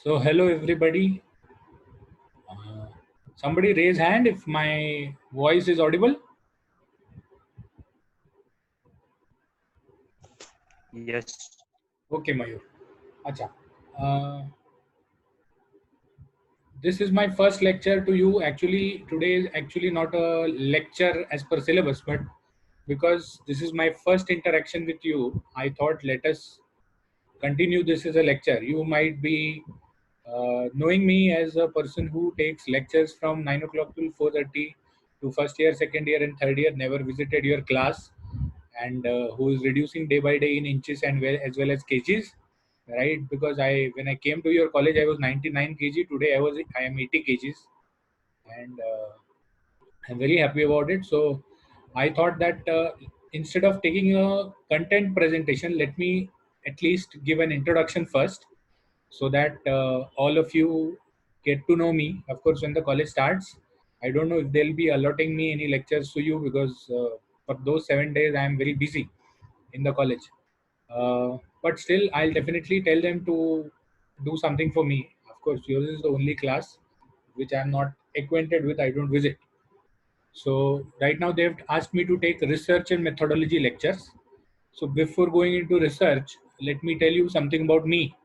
So hello everybody. Uh, Somebody raise hand if my voice is audible. Yes. Okay, Mayur. Acha. Uh, this is my first lecture to you. Actually, today is actually not a lecture as per syllabus, but because this is my first interaction with you, I thought let us continue this as a lecture. You might be knowing me as a person who takes lectures from 9 o'clock till 4:30 to first year, second year, and third year. Never visited your class, and who is reducing day by day in inches and as well as kgs, right? Because I when I came to your college, I was 99 kg. Today I am 80 kgs, and I'm very happy about it. So I thought that instead of taking a content presentation, let me at least give an introduction first, so that all of you get to know me. Of course, when the college starts, I don't know if they'll be allotting me any lectures to you, because for those 7 days I am very busy in the college. But still, I'll definitely tell them to do something for me. Of course, yours is the only class which I'm not acquainted with. I don't visit. So right now they've asked me to take research and methodology lectures. So before going into research, let me tell you something about me.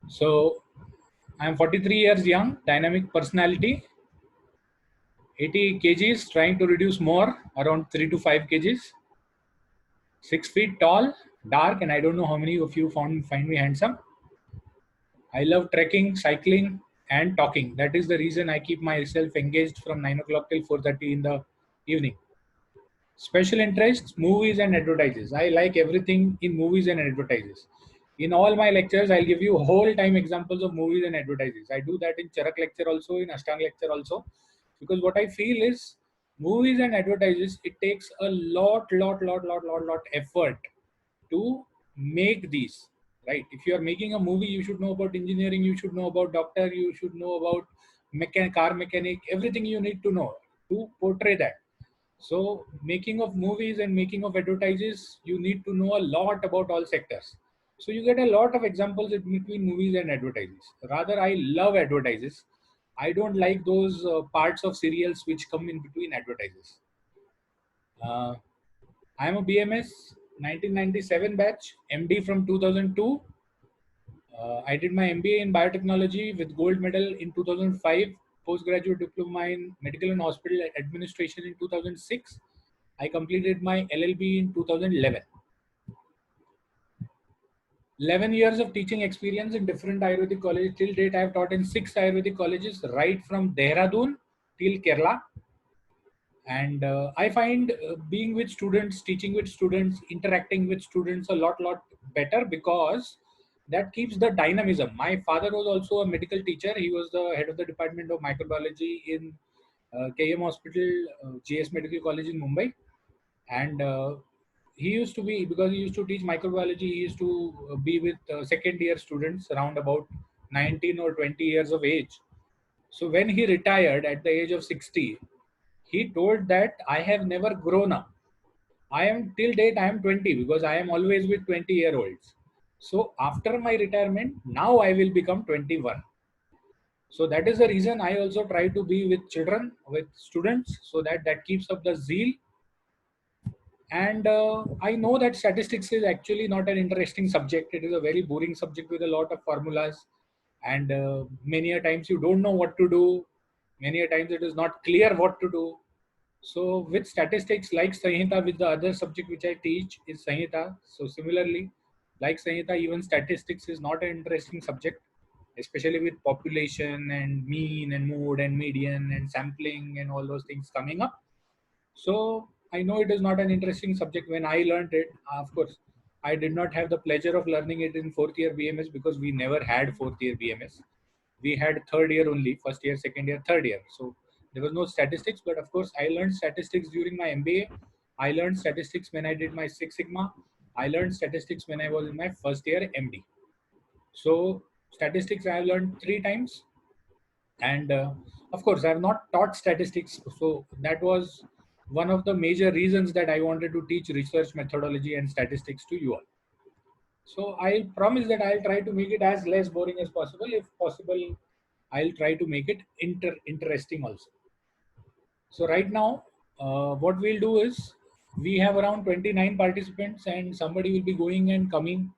So I'm 43 years young, dynamic personality, 80 kgs, trying to reduce more, around 3 to 5 kgs, 6 feet tall, dark, and I don't know how many of you find me handsome. I love trekking, cycling, and talking. That is the reason I keep myself engaged from 9 o'clock till 4:30 in the evening. Special interests, movies and advertises. I like everything in movies and advertises. In all my lectures, I'll give you whole time examples of movies and advertises. I do that in Charak lecture also, in Ashtang lecture also, because what I feel is movies and advertises, it takes a lot effort to make these, right? If you are making a movie, you should know about engineering, you should know about doctor, you should know about car mechanic, everything you need to know to portray that. So making of movies and making of advertises, you need to know a lot about all sectors. So you get a lot of examples in between movies and advertises. Rather, I love advertises. I don't like those parts of serials which come in between advertises. Uh, I am a BMS 1997 batch, MD from 2002. I did my MBA in biotechnology with gold medal in 2005, postgraduate diploma in medical and hospital administration in 2006. I completed my LLB in 2011. 11 years of teaching experience in different Ayurvedic colleges. Till date, I have taught in 6 Ayurvedic colleges, right from Dehradun till Kerala. And I find being with students, teaching with students, interacting with students a lot better, because that keeps the dynamism. My father was also a medical teacher. He was the head of the department of microbiology in KM Hospital, GS Medical College in Mumbai. And he used to be, because he used to teach microbiology, he used to be with second year students around about 19 or 20 years of age. So when he retired at the age of 60, he told that I have never grown up. I am till date I am 20, because I am always with 20-year-olds. So after my retirement, now I will become 21. So that is the reason I also try to be with children, with students, so that that keeps up the zeal. And I know that statistics is actually not an interesting subject. It is a very boring subject with a lot of formulas, and many a times you don't know what to do. Many a times it is not clear what to do. So with statistics, like Sanhita, with the other subject which I teach is Sanhita. So similarly, like Sanhita, even statistics is not an interesting subject, especially with population and mean and mode and median and sampling and all those things coming up. So I know it is not an interesting subject. When I learned it, of course, I did not have the pleasure of learning it in fourth year BMS, because we never had fourth year BMS. We had third year only, first year, second year, third year. So there was no statistics, but of course I learned statistics during my MBA. I learned statistics when I did my Six Sigma. I learned statistics when I was in my first year MD. So statistics I have learned 3 times. And of course I have not taught statistics. So that was one of the major reasons that I wanted to teach research methodology and statistics to you all. So I'll promise that I'll try to make it as less boring as possible. If possible, I'll try to make it interesting also. So right now, what we'll do is we have around 29 participants, and somebody will be going and coming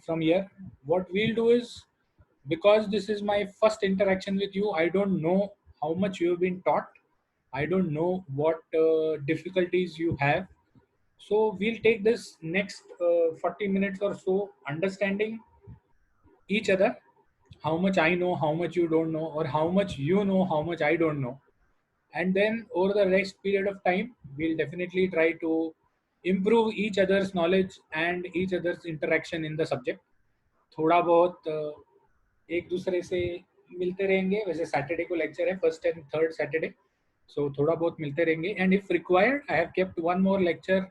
from here. What we'll do is, because this is my first interaction with you, I don't know how much you have been taught. I don't know what difficulties you have. So we'll take this next 40 minutes or so understanding each other, how much I know, how much you don't know, or how much you know, how much I don't know. And then over the next period of time, we'll definitely try to improve each other's knowledge and each other's interaction in the subject. थोड़ा बहुत एक दूसरे से मिलते रहेंगे. वैसे Saturday को lecture है, first and third Saturday, so थोड़ा बहुत मिलते रहेंगे. And if required, I have kept one more lecture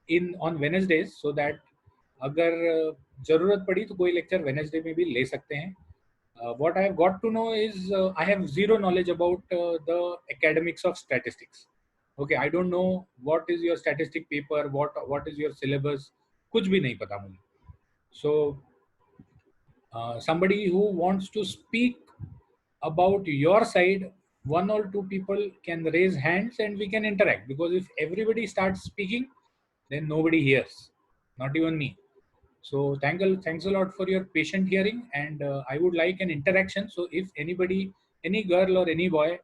in on Wednesdays, so that अगर जरूरत पड़ी तो कोई लेक्चर वेनेसडे में भी ले सकते हैं. What I have got to know is I have zero knowledge about the academics of statistics. Okay, I don't know what is your statistic paper, what is your syllabus, कुछ भी नहीं पता मुझे. So somebody who wants to speak about your side, one or two people can raise hands and we can interact, because if everybody starts speaking, then nobody hears, not even me. So thanks a lot for your patient hearing, and I would like an interaction. So if anybody, any girl or any boy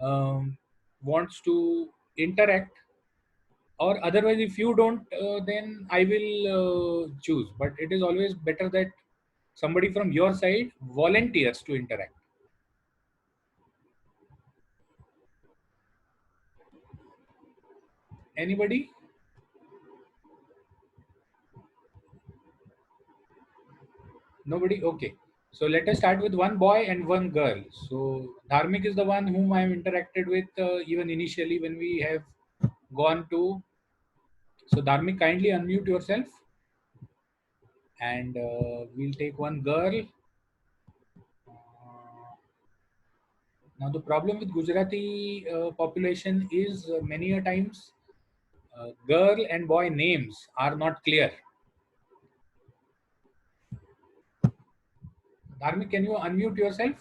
wants to interact, or otherwise if you don't, then I will choose. But it is always better that somebody from your side volunteers to interact. Anybody? Nobody? Okay. So let us start with one boy and one girl. So Dharmik is the one whom I have interacted with even initially when we have gone to. So Dharmik, kindly unmute yourself, and we'll take one girl. Now the problem with Gujarati population is many a times girl and boy names are not clear. Dharmik, can you unmute yourself?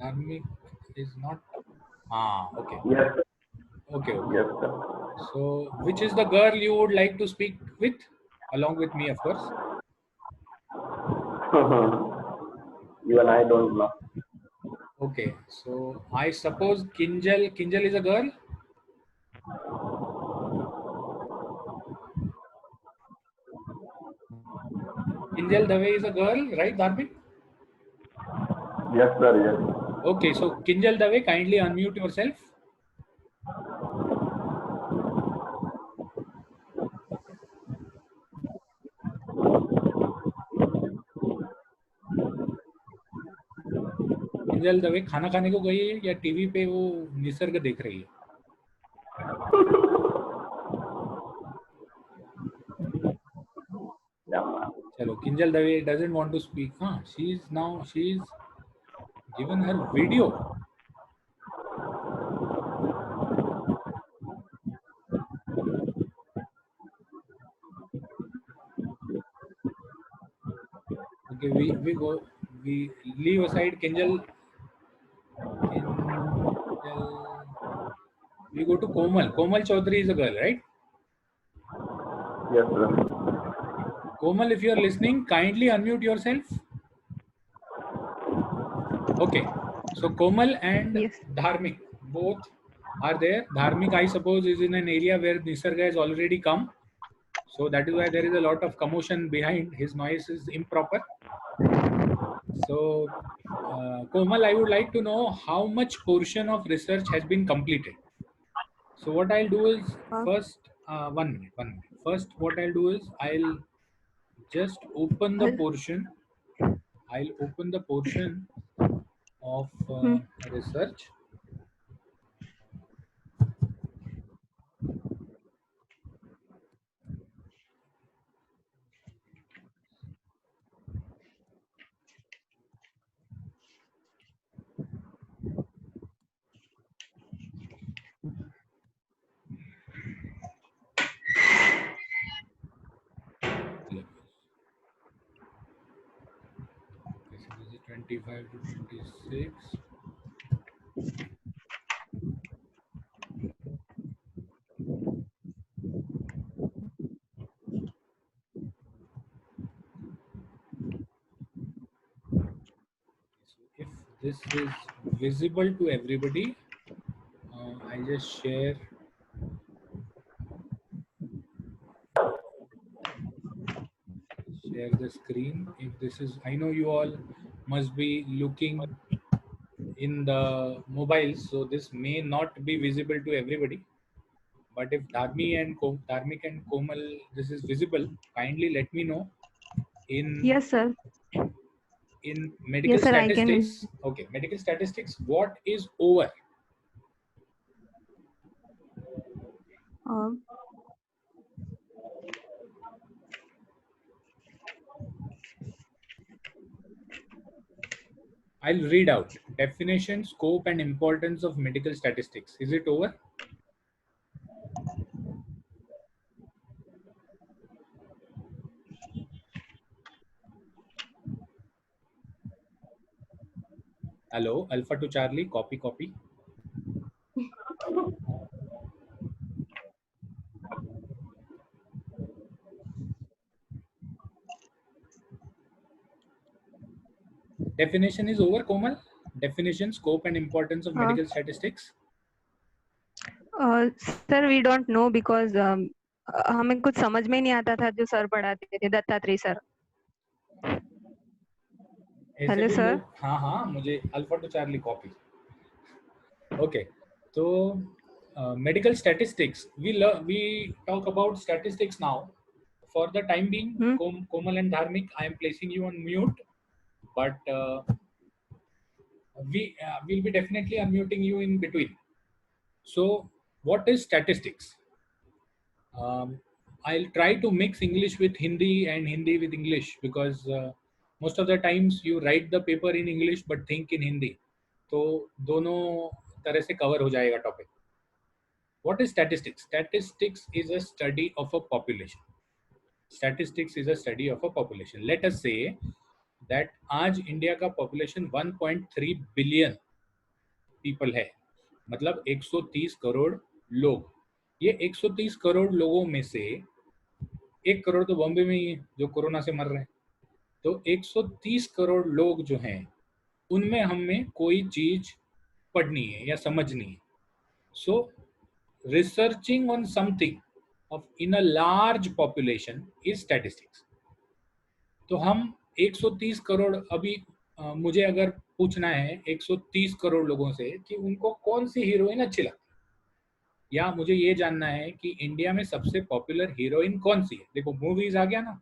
Dharmik is not. Okay. Yes, sir. Okay, okay. Yes, sir. So, which is the girl you would like to speak with, along with me, of course? Even I don't know. Okay, so I suppose Kinjal. Kinjal is a girl. Kinjal Dave is a girl, right, Dharmik? Yes, sir. Yes. Okay, so Kinjal Dave, kindly unmute yourself. Kinjal Dave खाना खाने को गई है या TV पे वो निसर्ग देख रही है? Yeah. चलो, Kinjal Dave doesn't want to speak. हाँ, she's given her video. Okay, we leave aside Kinjal. We go to Komal. Komal Chaudhary is a girl, right? Yes, sir. Komal, if you are listening, kindly unmute yourself. Okay, so Komal and Yes. Dharmik both are there. Dharmik, I suppose, is in an area where Nisarga has already come. So that is why there is a lot of commotion behind. His noise is improper. So, Komal, I would like to know how much portion of research has been completed. So what I'll do is first, 1 minute. First, what I'll do is I'll just open the portion. I'll open the portion of research. 25 to 26. If this is visible to everybody, I just share the screen. If this is, I know you all must be looking in the mobiles, so this may not be visible to everybody. But if Dharmik and Komal, this is visible, kindly let me know in Yes, sir. medical Yes, sir. I can. statistics. Okay, medical statistics. What is over? Uh, I'll read out definition, scope, and importance of medical statistics. Is it over? Hello, Alpha to Charlie, copy, copy. Definition is over, Komal. Definition, scope, and importance of medical statistics. Sir we don't know because हमें कुछ समझ में नहीं आता था जो sir पढ़ाते थे, दत्तात्रेय सर. ऐसे हेलो भी सर. लोग, हाँ हाँ, मुझे alpha two Charlie copy. Okay, तो medical statistics. We talk about statistics now. For the time being, Komal and Dharmik, I am placing you on mute, but we will be definitely unmuting you in between. So, what is statistics? I'll try to mix English with Hindi and Hindi with English because most of the times you write the paper in English but think in Hindi. तो दोनों तरह से cover हो जाएगा topic. What is statistics? Statistics is a study of a population. Statistics is a study of a population. Let us say that आज India का population 1.3 billion people है, मतलब 130 करोड़ लोग. ये 130 करोड़ लोगों में से 1 करोड़ तो बॉम्बे में ही है जो कोरोना से मर रहे हैं. तो 130 करोड़ लोग जो हैं उनमें हमें कोई चीज पढ़नी है या समझनी है. So researching on something of in a large population is statistics. तो हम 130 करोड़ अभी मुझे अगर पूछना है 130 करोड़ लोगों से कि उनको कौन सी हीरोइन अच्छी लगती है, या मुझे ये जानना है कि इंडिया में सबसे पॉपुलर हीरोइन कौन सी है. देखो मूवीज आ गया ना,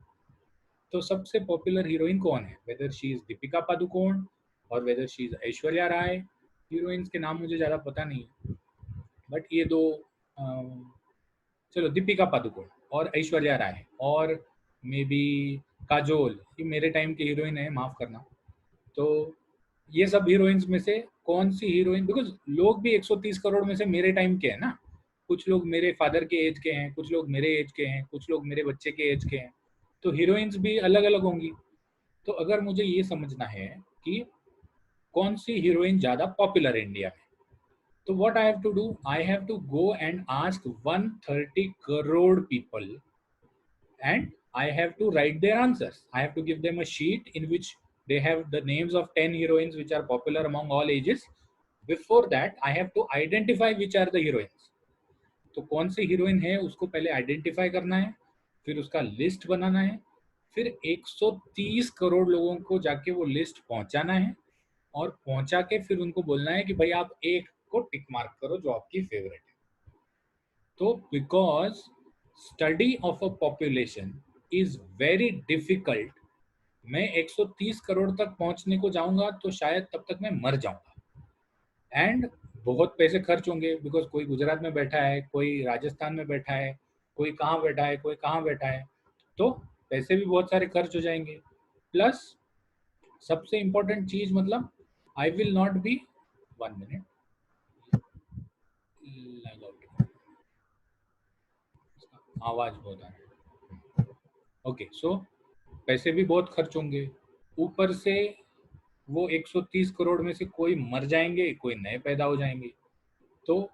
तो सबसे पॉपुलर हीरोइन कौन है, whether she is Deepika Padukone और whether she is Aishwarya Rai. Heroines के नाम मुझे ज़्यादा पता नहीं है, बट ये दो चलो दीपिका पादुकोण और ऐश्वर्या राय और मे बी काजोल, ये मेरे टाइम की हीरोइन है, माफ़ करना. तो ये सब हीरोइंस में से कौन सी हीरोइन, बिकॉज लोग भी 130 करोड़ में से मेरे टाइम के हैं ना. कुछ लोग मेरे फादर के एज के हैं, कुछ लोग मेरे एज के हैं, कुछ लोग मेरे बच्चे के एज के हैं. तो हीरोइंस भी अलग अलग होंगी. तो अगर मुझे ये समझना है कि कौन सी हीरोइन ज़्यादा पॉपुलर है इंडिया में, तो what I have to do, I have to go and ask 130 crore people and I have to write their answers. I have to give them a sheet in which they have the names of 10 heroines which are popular among all ages. Before that, I have to identify which are the heroines. तो कौन सी heroine है उसको पहले identify करना है, फिर उसका list बनाना है, फिर 130 करोड़ लोगों को जाके वो लिस्ट पहुंचाना है और पहुंचा के फिर उनको बोलना है कि भाई आप एक को टिक मार्क करो जो आपकी फेवरेट है. तो because study of a population is very difficult, मैं 130 करोड़ तक पहुंचने को जाऊंगा तो शायद तब तक मैं मर जाऊंगा. एंड बहुत पैसे खर्च होंगे बिकॉज कोई गुजरात में बैठा है, कोई राजस्थान में बैठा है, कोई कहाँ बैठा है, कोई कहाँ बैठा है. तो पैसे भी बहुत सारे खर्च हो जाएंगे. प्लस सबसे इम्पोर्टेंट चीज, मतलब I will not be 1 minute आवाज बहुत आ रहा है. ओके, सो पैसे भी बहुत खर्च होंगे, ऊपर से वो 130 करोड़ में से कोई मर जाएंगे, कोई नए पैदा हो जाएंगे, तो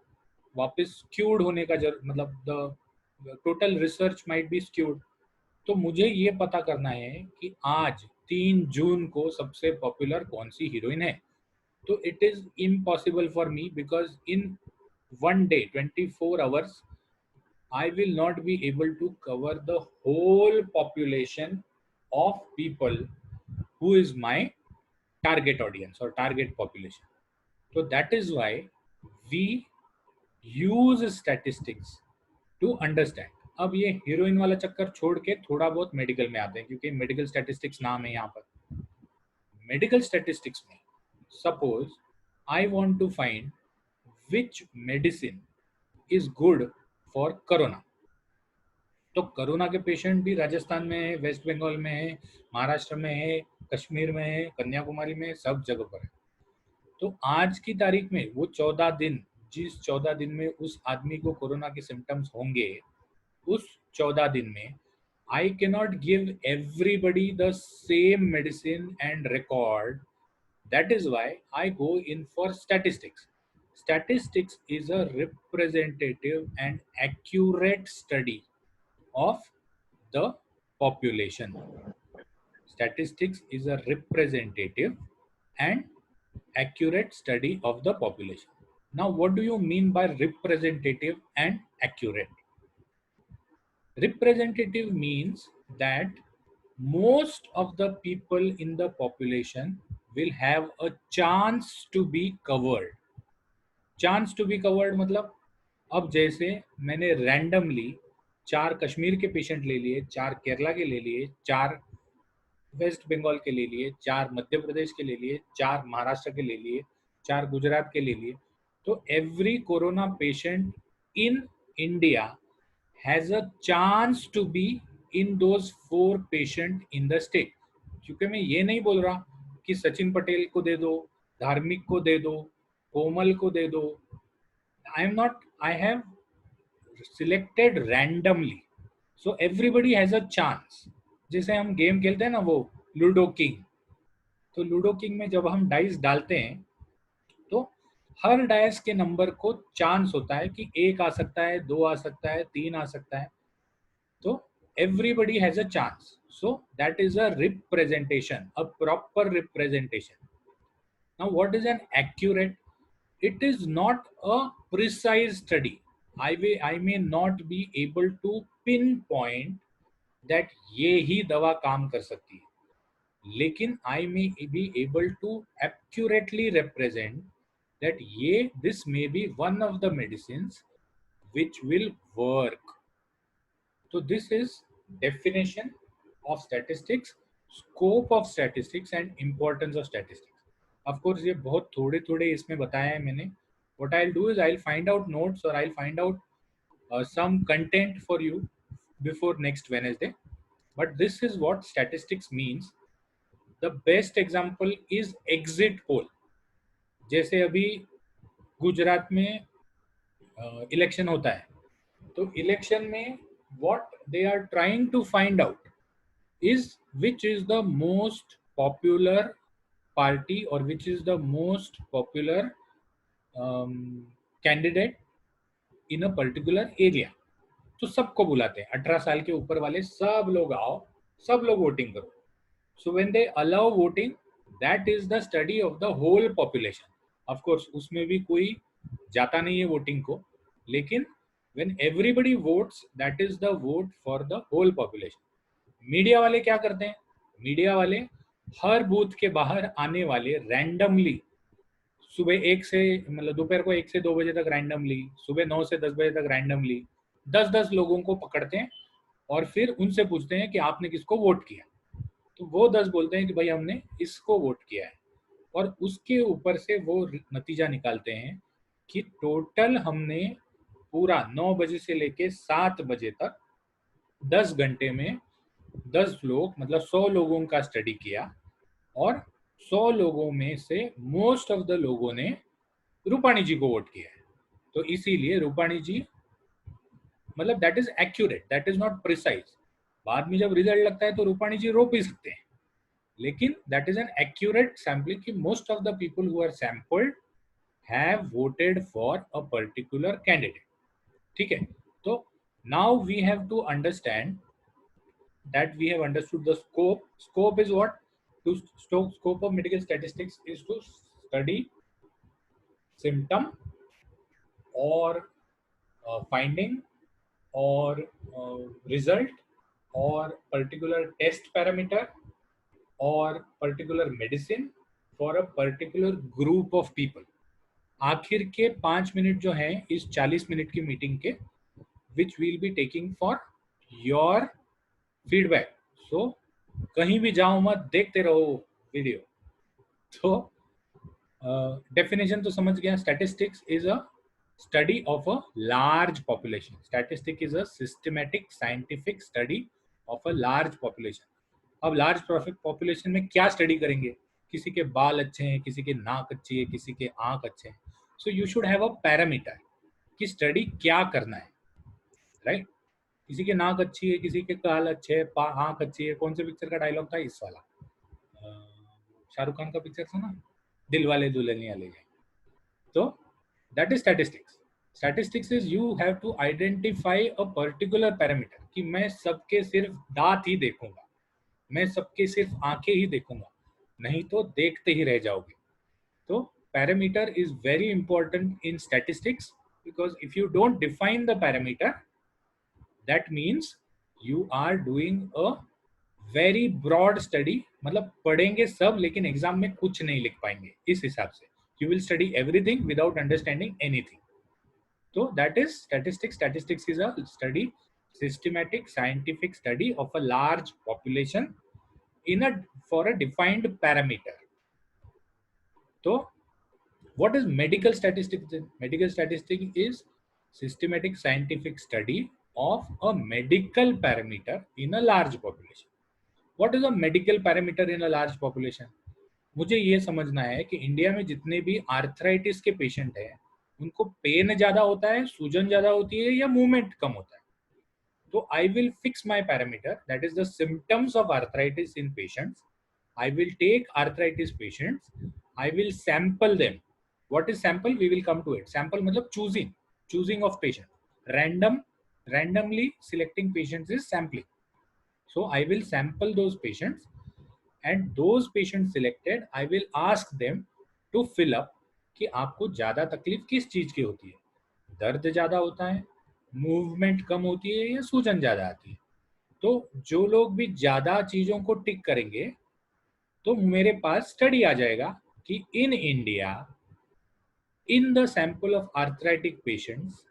वापस स्क्यूड होने का मतलब the total research might be skewed. तो मुझे ये पता करना है कि आज 3 जून को सबसे पॉपुलर कौन सी हीरोइन है। तो it is impossible for me because in one day 24 hours I will not be able to cover the whole population of people who is my target audience or target population. So that is why we use statistics to understand. अब ये heroine वाला चक्कर छोड़ के थोड़ा बहुत medical में आते हैं, क्योंकि मेडिकल स्टैटिस्टिक्स नाम है यहाँ पर। मेडिकल स्टैटिस्टिक्स में suppose I want to find which medicine is good for corona, तो कोरोना के पेशेंट भी राजस्थान में है, वेस्ट बंगाल में है, महाराष्ट्र में है, कश्मीर में है, कन्याकुमारी में है, सब जगह पर है। तो आज की तारीख में वो 14 दिन, जिस 14 दिन में उस आदमी को कोरोना के सिम्टम्स होंगे, उस 14 दिन में I cannot give everybody the same medicine and record. That is why I go in for statistics. Statistics is a representative and accurate study of the population. Statistics is a representative and accurate study of the population. Now, what do you mean by representative and accurate? Representative means that most of the people in the population will have a chance to be covered. Chance to be covered मतलब, अब जैसे मैंने randomly 4 Kashmir के patient ले लिए, 4 केरला के ले लिए, 4 वेस्ट बंगाल के ले लिए, 4 मध्य प्रदेश के ले लिए, 4 महाराष्ट्र के ले लिए, 4 गुजरात के ले लिए, तो every corona patient in India has a chance to be in those 4 patient in the state. क्योंकि मैं ये नहीं बोल रहा कि सचिन पटेल को दे दो, धार्मिक को दे दो, कोमल को दे दो। I have selected randomly, so everybody has a chance. जैसे हम गेम खेलते हैं ना, वो लूडो किंग, तो लूडो किंग में जब हम डाइस डालते हैं तो हर डाइस के नंबर को चांस होता है कि 1 आ सकता है, 2 आ सकता है, 3 आ सकता है, तो everybody has a chance. So that is a representation, a proper representation. Now what is an accurate? It is not a precise study. I may not be able to pinpoint that ये ही दवा काम कर सकती है, लेकिन I may be able to accurately represent that this may be one of the medicines which will work. So this is definition of statistics, scope of statistics and importance of statistics. Of course ये बहुत थोड़े इसमें बताया है मैंने. What I'll do is I'll find out notes or I'll find out some content for you before next Wednesday. But this is what statistics means. The best example is exit poll. जैसे अभी गुजरात में election होता है, तो election में what they are trying to find out is which is the most popular party or which is the most popular candidate in a particular area. तो सबको बुलाते हैं, 18 साल के ऊपर वाले सब लोग आओ, सब लोग वोटिंग करो. So when they allow voting, that is the study of the whole population. Of course उसमें भी कोई जाता नहीं है वोटिंग को, लेकिन when everybody votes, that is the vote for the whole population. Media वाले क्या करते हैं? मीडिया वाले हर बूथ के बाहर आने वाले रैंडमली सुबह 1 से मतलब दोपहर को 1 से 2 बजे तक रैंडमली, सुबह 9 से 10 बजे तक रैंडमली 10-10 लोगों को पकड़ते हैं और फिर उनसे पूछते हैं कि आपने किसको वोट किया. तो वो 10 बोलते हैं कि भाई हमने इसको वोट किया है, और उसके ऊपर से वो नतीजा निकालते हैं कि टोटल हमने पूरा 9 बजे से लेके 7 बजे तक 10 घंटे में 10 लोग मतलब 100 लोगों का स्टडी किया, और 100 लोगों में से मोस्ट ऑफ द लोगों ने रूपाणी जी को वोट किया है. तो इसीलिए रूपाणी जी मतलब that is accurate, that is not precise. बाद में जब रिजल्ट लगता है तो रूपाणी जी रो भी सकते हैं, लेकिन that is an accurate sampling कि most of the people who are sampled have voted for a particular candidate. ठीक है. तो now we have to understand that we have understood the scope. Scope is what? To scope of medical statistics is to study symptom or finding or result or particular test parameter or particular medicine for a particular group of people. आखिर के 5 minute जो हैं इस 40 minute की meeting के which we'll be taking for your feedback. So कहीं भी जाओ मत, देखते रहो वीडियो. तो डेफिनेशन तो समझ गया. Statistics is a study of a large population. Statistic is a systematic scientific study of a large population. अब लार्ज पॉपुलेशन में क्या स्टडी करेंगे? किसी के बाल अच्छे हैं, किसी के नाक अच्छी है, किसी के आंख अच्छे हैं. So you should have a parameter कि स्टडी क्या करना है, राइट? किसी के नाक अच्छी है, किसी के गाल अच्छे है, आंख अच्छी है. कौन से पिक्चर का डायलॉग था? इस वाला शाहरुख खान का पिक्चर था ना, दिल वाले दुल्हनिया ले जाए. तो that is statistics. Statistics is you have to identify a particular parameter कि मैं सबके सिर्फ दांत ही देखूंगा, मैं सबके सिर्फ आंखें ही देखूंगा, नहीं तो देखते ही रह जाओगे. तो parameter is very important in statistics because if you don't define the parameter that means you are doing a very broad study. मतलब पढ़ेंगे सब लेकिन एग्जाम में कुछ नहीं लिख पाएंगे. इस हिसाब से you will study everything without understanding anything. So that is statistics. Statistics is a study, systematic scientific study of a large population for a defined parameter. So what is medical statistics? Medical statistics is systematic scientific study of a medical parameter in a large population. What is a medical parameter in a large population? मुझे ये समझना है कि India में जितने भी arthritis के patient हैं उनको पेन ज्यादा होता है, सूजन ज्यादा होती है या मूवमेंट कम होता है. तो I will fix my parameter that is the symptoms of arthritis in patients. I will take arthritis patients. I will sample them. What is sample? We will come to it. Sample मतलब choosing of patient. Randomly selecting patients is sampling. So I will sample those patients, and those patients selected, I will ask them to fill up कि आपको ज्यादा तकलीफ किस चीज की होती है. दर्द ज्यादा होता है, मूवमेंट कम होती है या सूजन ज्यादा आती है. तो जो लोग भी ज्यादा चीजों को टिक करेंगे तो मेरे पास स्टडी आ जाएगा कि in India in the sample of arthritic patients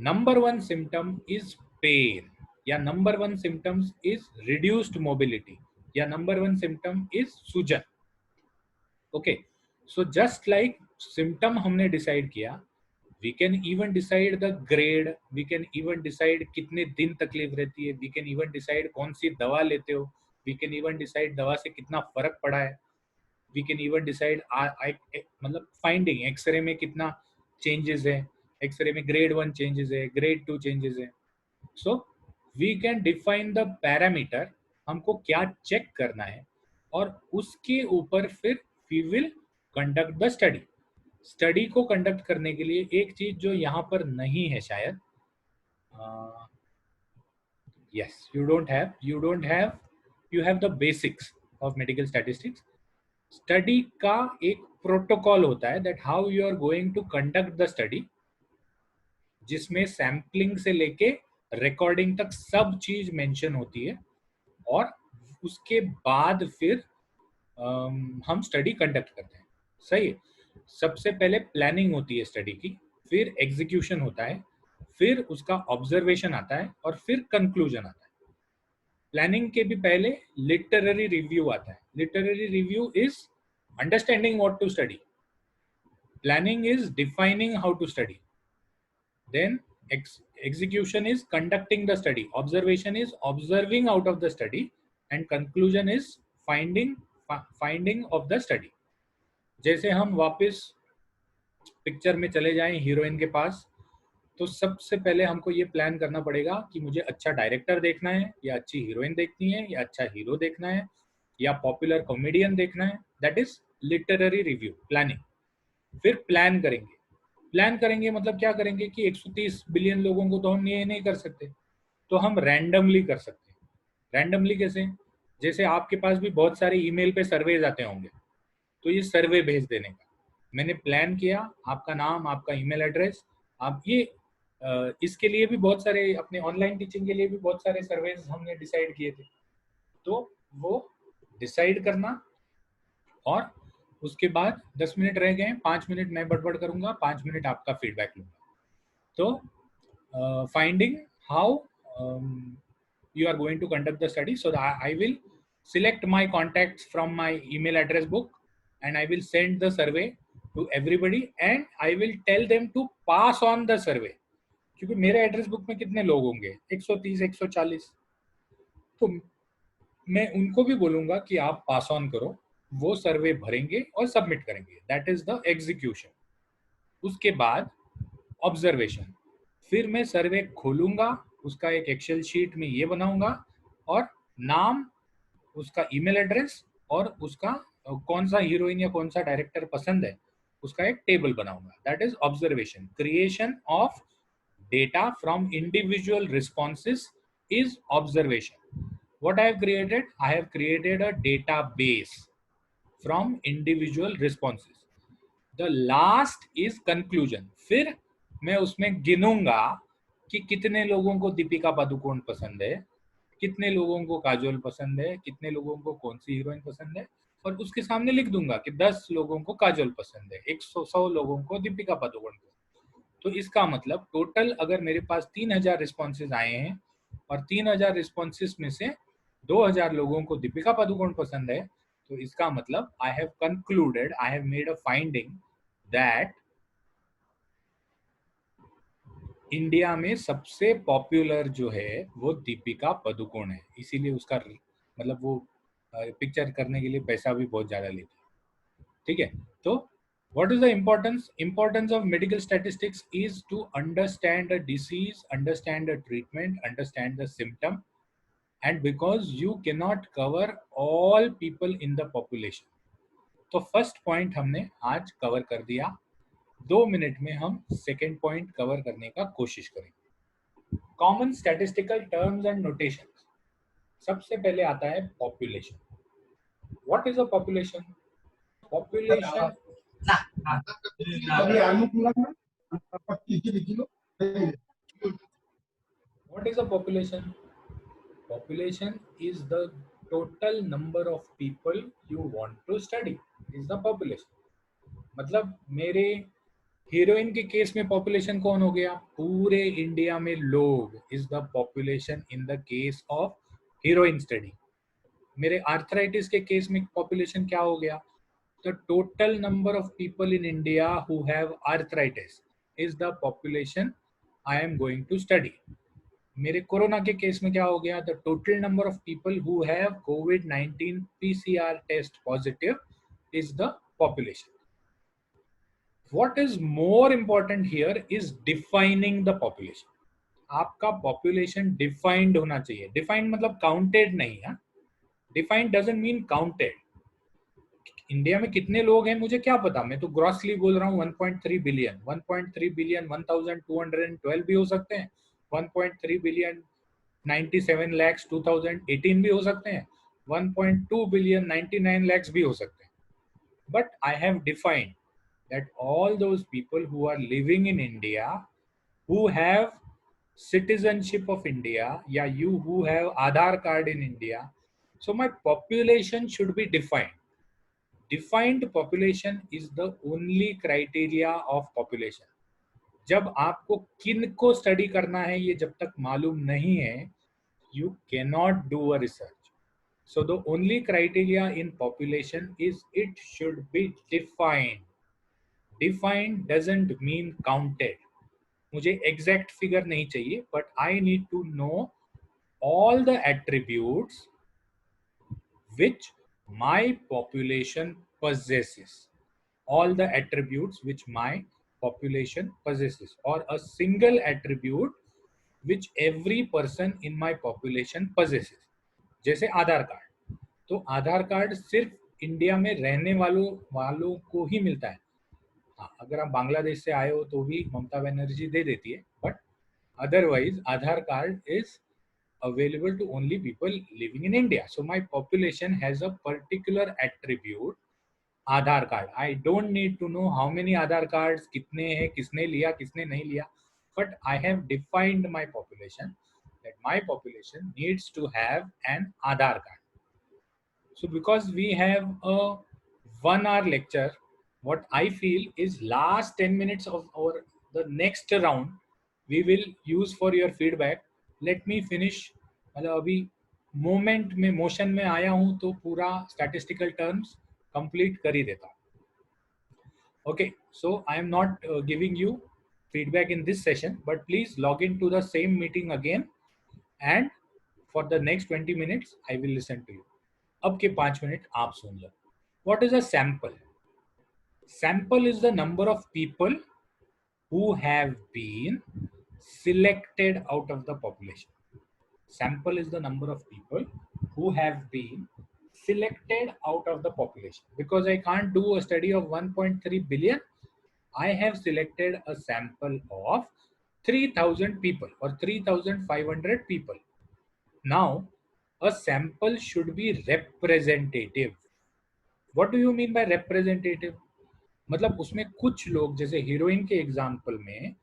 number 1 symptom is pain या number 1 symptoms is reduced mobility या नंबर 1 सिम्टम इज सूजन. Okay, so just like symptom हमने डिसाइड किया, we can even decide the grade, we can even decide कितने दिन तकलीफ रहती है, वी कैन इवन डिसाइड कौन सी दवा लेते हो, we can even decide दवा से कितना फर्क पड़ा है, we can even decide मतलब फाइंडिंग एक्सरे में कितना चेंजेस है, एक्सरे में ग्रेड 1 चेंजेस है, ग्रेड 2 चेंजेस है. So we can define the parameter, हमको क्या चेक करना है और उसके ऊपर फिर we will conduct the study. Study को कंडक्ट करने के लिए एक चीज जो यहाँ पर नहीं है शायद, yes you don't have you have the basics of medical statistics. Study का एक प्रोटोकॉल होता है that how you are going to conduct the study, जिसमें सैम्पलिंग से लेके रिकॉर्डिंग तक सब चीज मेंशन होती है और उसके बाद फिर हम स्टडी कंडक्ट करते हैं. सही है. सबसे पहले प्लानिंग होती है स्टडी की, फिर एग्जीक्यूशन होता है, फिर उसका ऑब्जर्वेशन आता है और फिर कंक्लूजन आता है. प्लानिंग के भी पहले लिटरेरी रिव्यू आता है. Literary review is understanding what to study, planning is defining how to study, then execution is conducting the study, observation is observing out of the study, and conclusion is finding of the study. जैसे हम वापस picture में चले जाएं heroine के पास, तो सबसे पहले हमको ये प्लान करना पड़ेगा कि मुझे अच्छा डायरेक्टर देखना है या अच्छी हीरोइन देखनी है या अच्छा हीरो देखना है या पॉपुलर कॉमेडियन देखना है, that is literary review planning. फिर प्लान करेंगे मतलब क्या करेंगे कि 130 बिलियन लोगों को तो हम ये नहीं कर सकते, तो हम रैंडमली कर सकते हैं। रैंडमली कैसे? जैसे आपके पास भी बहुत सारे ईमेल पे सर्वेज आते होंगे, तो ये सर्वे भेज देने का मैंने प्लान किया, आपका नाम, आपका ईमेल एड्रेस, आप ये इसके लिए भी बहुत सारे, अपने ऑनलाइन टीचिंग के लिए भी बहुत सारे सर्वेज हमने डिसाइड किए थे। तो वो डिसाइड करना, और उसके बाद 10 मिनट रह गए, 5 मिनट मैं बड़बड़ करूंगा, 5 मिनट आपका फीडबैक लूंगा। तो finding how you are going to conduct the study. So I will select my contacts from my email address book, and I will send the survey to everybody, and I will tell them to pass on the survey. क्योंकि मेरे address book में कितने लोग होंगे? 130, 140। तो मैं उनको भी बोलूंगा कि आप पास ऑन करो, वो सर्वे भरेंगे और सबमिट करेंगे। That is the execution. उसके बाद ऑब्जर्वेशन। फिर मैं सर्वे खोलूंगा, उसका एक एक्सेल शीट में ये बनाऊंगा, और नाम, उसका ईमेल एड्रेस और उसका कौन सा हीरोइन या कौन सा डायरेक्टर पसंद है, उसका एक टेबल बनाऊंगा। That is observation. Creation of data from individual responses is observation. What I have created? I have created a database from individual responses. The last is conclusion. फिर मैं उसमें गिनूंगा कि कितने लोगों को दीपिका पादुकोण पसंद है, कितने लोगों को काजोल पसंद है, कितने लोगों को कौन सी हीरोइन पसंद है, और उसके सामने लिख दूंगा कि 10 लोगों को काजोल पसंद है, 100 लोगों को दीपिका पादुकोण पसंद है। तो इसका मतलब टोटल अगर मेरे पास 3000 रिस्पॉन्सेज आए हैं, और 3000 रिस्पॉन्सेज में से 2000 लोगों को दीपिका पादुकोण पसंद है, तो इसका मतलब I have concluded, I have made a finding that India में सबसे पॉपुलर जो है वो दीपिका पादुकोण है। इसीलिए उसका मतलब वो पिक्चर करने के लिए पैसा भी बहुत ज्यादा लेती है। ठीक है, तो what is the importance of medical statistics is to understand a disease, understand a treatment, understand the symptom, and because you cannot cover all people in the population. तो फर्स्ट पॉइंट हमने आज कवर कर दिया। 2 minute में हम second point cover करने का कोशिश करेंगे। Common statistical terms and notations. सबसे पहले आता है population. What is a population? Population What is a population? Population is the total number of people you want to study. Is the population. मतलब मेरे हीरोइन के केस में population कौन हो गया? पूरे इंडिया में लोग is the population in the case of heroin study. मेरे आर्थराइटिस के केस में पॉपुलेशन क्या हो गया? The total number of people in India who have arthritis is the population I am going to study. मेरे corona के case में क्या हो गया? The total number of people who have कोविड-19 PCR test positive is the population. What is more important here is defining the population. आपका population defined होना चाहिए। Defined मतलब counted नहीं है। Defined doesn't mean counted. India में कितने लोग हैं मुझे क्या पता? मैं तो ग्रॉसली बोल रहा हूँ 1.3 बिलियन। 1.3 बिलियन 1212 भी हो सकते हैं, 1.3 बिलियन 97 lakhs 2018 भी हो सकते हैं, 1.2 बिलियन 99 lakhs भी हो सकते हैं। But I have defined that all those people who are living in India, who have citizenship of India, yeah, you who have Aadhaar card in India, so my population should be defined. Defined population is the only criteria of population. जब आपको किन को study करना है ये जब तक मालूम नहीं है, you cannot do a research. So the only criteria in population is it should be defined. Defined doesn't mean counted. मुझे exact figure नहीं चाहिए, but I need to know all the attributes which my population possesses. All the attributes which my population possesses, or a single attribute which every person in my population possesses. जैसे आधार card, तो आधार card सिर्फ India में रहने वालों को ही मिलता है। हाँ, अगर आप बांग्लादेश से आए हो तो भी ममता बनर्जी दे देती है, but otherwise Aadhaar card is available to only people living in India. So my population has a particular attribute, Aadhaar card. I don't need to know how many Aadhaar cards, कितने हैं, किसने लिया, किसने नहीं लिया, but I have defined my population that my population needs to have an Aadhaar card. So because we have a 1 hour lecture, what I feel is last 10 minutes of our the next round we will use for your feedback. Let me finish. मतलब अभी moment में motion में आया हूं तो पूरा statistical terms complete कर ही देता हूं। Okay, so I am not giving you feedback in this session, but please log into the same meeting again and for the next 20 minutes I will listen to you. अब के 5 minute आप सुन लो। What is a sample? Sample is the number of people who have been selected out of the population. Sample is the number of people who have been selected out of the population. Because I can't do a study of 1.3 billion, I have selected a sample of 3,000 people or 3,500 people. Now, a sample should be representative. What do you mean by representative? मतलब उसमें कुछ लोग, जैसे heroine के example में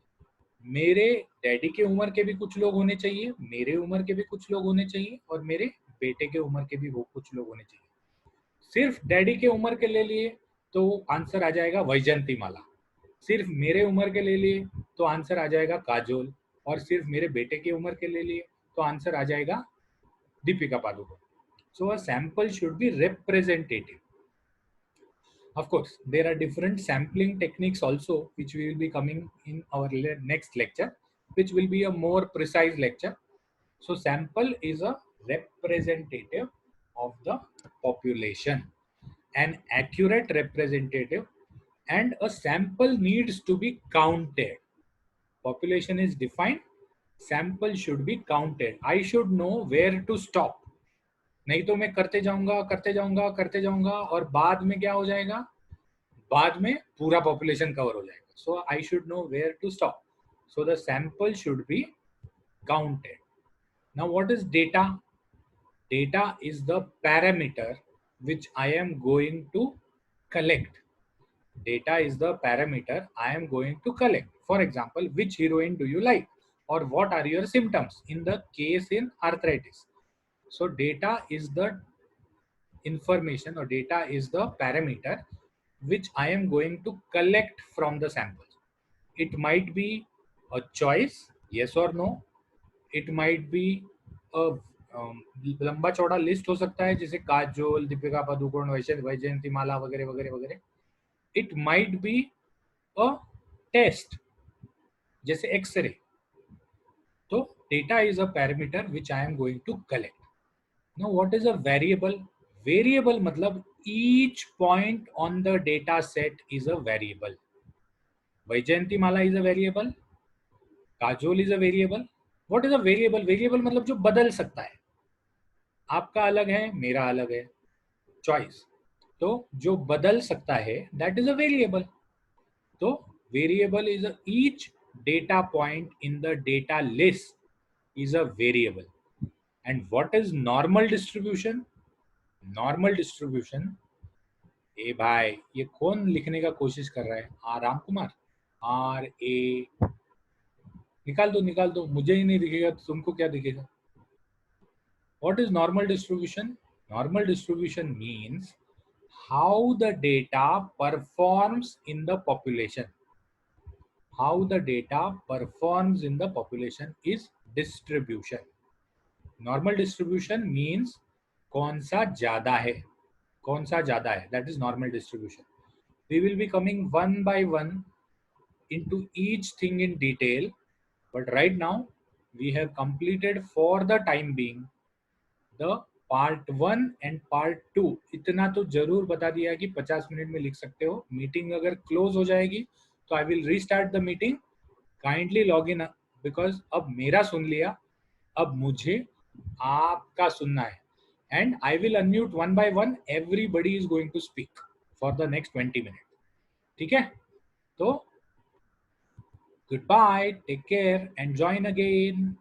मेरे daddy के उम्र के भी कुछ लोग होने चाहिए, मेरे उम्र के भी कुछ लोग होने चाहिए और मेरे बेटे के उम्र के भी वो कुछ लोग होने चाहिए। सिर्फ डैडी के उम्र के ले लिए तो आंसर आ जाएगा वैजयंती माला, सिर्फ मेरे उम्र के ले लिए तो आंसर आ जाएगा काजोल, और सिर्फ मेरे बेटे के उम्र के ले लिए तो आंसर आ जाएगा Deepika Padukone. So a sample should be representative. Of course, there are different sampling techniques also, which we will be coming in our next lecture, which will be a more precise lecture. So sample is a representative of the population, an accurate representative, and a sample needs to be counted. Population is defined, sample should be counted. I should know where to stop. नहीं तो मैं करते जाऊंगा और बाद में क्या हो जाएगा, बाद में पूरा पॉपुलेशन कवर हो जाएगा. So I should know where to stop. So the sample should be counted. Now what is data? Data is the parameter which I am going to collect. Data is the parameter I am going to collect. For example, which heroine do you like, or what are your symptoms in the case in arthritis. So data is the information, or data is the parameter which I am going to collect from the samples. It might be a choice, yes or no. It might be a लंबा चौड़ा list हो सकता है, जैसे काजोल, दीपिका पादुकोण, वैजयंती माला वगैरह वगैरह वगैरह. It might be a test, जैसे एक्सरे. तो data is a parameter which I am going to collect. Now what is a variable? Variable मतलब each point on the data set is a variable. Vaijayanti Mala is a variable. Kajol is a variable. What is a variable? Variable मतलब जो बदल सकता है. आपका अलग है, मेरा अलग है. Choice. तो जो बदल सकता है that is a variable. तो variable is each data point in the data list is a variable. And what is normal distribution? Normal distribution, ए भाई ये कौन लिखने का कोशिश कर रहा है? राम कुमार, RA, निकाल दो, मुझे ही नहीं दिखेगा तो तुमको क्या दिखेगा? What is normal distribution? Normal distribution means how the data performs in the population. How the data performs in the population is distribution. Normal distribution means कौन सा ज्यादा है, कौन सा ज्यादा है, that is normal distribution. We will be coming one by one into each thing in detail, but right now we have completed for the time being the part 1 and part 2. इतना तो जरूर बता दिया कि 50 मिनट में लिख सकते हो. मीटिंग अगर क्लोज हो जाएगी तो I will restart the meeting. Kindly log in, because अब मेरा सुन लिया, अब मुझे आपका सुनना है. and I will unmute one by one. Everybody is going to speak for the next 20 minutes. ठीक है? तो goodbye, take care, and join again.